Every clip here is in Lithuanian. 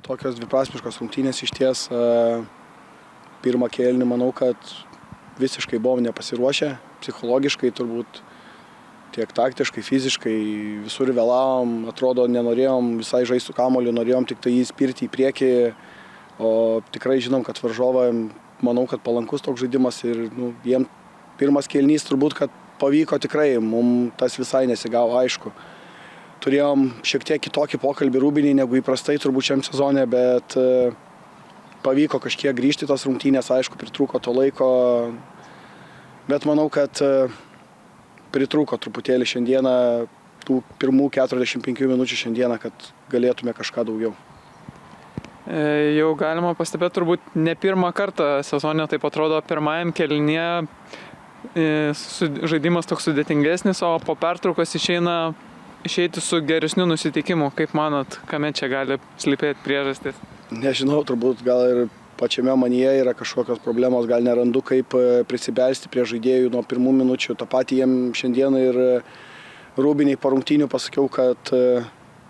Tokios dviprasmiškos rungtynės išties. Pirmą kėlinį manau, kad visiškai buvom nepasiruošę, psichologiškai turbūt, tiek taktiškai, fiziškai, visur vėlavom, atrodo nenorėjom visai žaisti su kamuoliu, norėjom tik tai jį spirti į priekį, o tikrai žinom, kad varžovam, manau, kad palankus toks žaidimas ir jiem pirmas kėlinys turbūt, kad pavyko tikrai, mums tas visai nesigavo, aišku. Turėjom šiek tiek kitokį pokalbį Rūbinį negu įprastai turbūt šiam sezone, bet pavyko kažkiek grįžti tos rungtynės, aišku, pritrūko to laiko, bet manau, kad pritrūko truputėlį šiandieną, tų pirmų 45 minučių šiandieną, kad galėtume kažką daugiau. Jau galima pastebėti turbūt ne pirmą kartą sezone, taip atrodo, pirmajam kėlinyje žaidimas toks sudėtingesnis, o po pertraukos išeiti su geresniu nusiteikimu. Kaip manot, kame čia gali slypėti priežastis? Nežinau, turbūt gal ir pačiame manyje yra kažkokios problemos, gal nerandu kaip prisibelsti prie žaidėjų nuo pirmų minučių. Ta patį jiem šiandieną ir Rūbiniai po rungtynių pasakiau, kad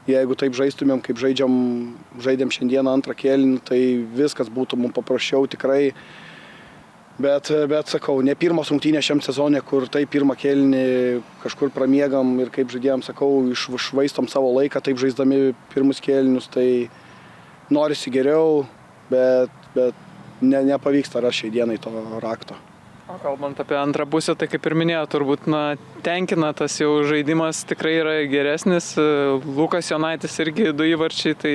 jeigu taip žaistumėm, kaip žaidėm šiandieną antrą kėlinį, tai viskas būtų mums paprasčiau tikrai. Bet sakau, ne pirmas rungtynės šiam sezone, kur tai pirmą kėlinį kažkur pramiegam ir kaip žaidėjom, sakau, išvaistom savo laiką, taip žaisdami pirmus kėlinius, tai norisi geriau, bet nepavyksta rasti šiai dienai to rakto. O kalbant apie antrą pusę, tai kaip ir minėjau, turbūt tenkina tas jau žaidimas tikrai yra geresnis. Lukas Jonaitis irgi 2 įvarčiai, tai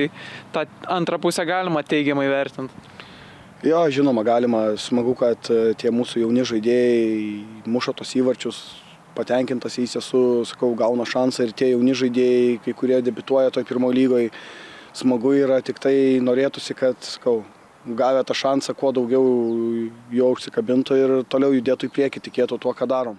tą antrą pusę galima teigiamai vertinti. Jo, žinoma, galima. Smagu, kad tie mūsų jauni žaidėjai muša tos įvarčius. Patenkintas jais esu, sakau, gauna šansą ir tie jauni žaidėjai, kai kurie debiutuoja toj pirmoje lygoje. Smagu yra, tik tai norėtųsi, kad, sakau, gavę tą šansą, kuo daugiau jo užsikabintų ir toliau judėtų į priekį, tikėtų tuo, ką darom.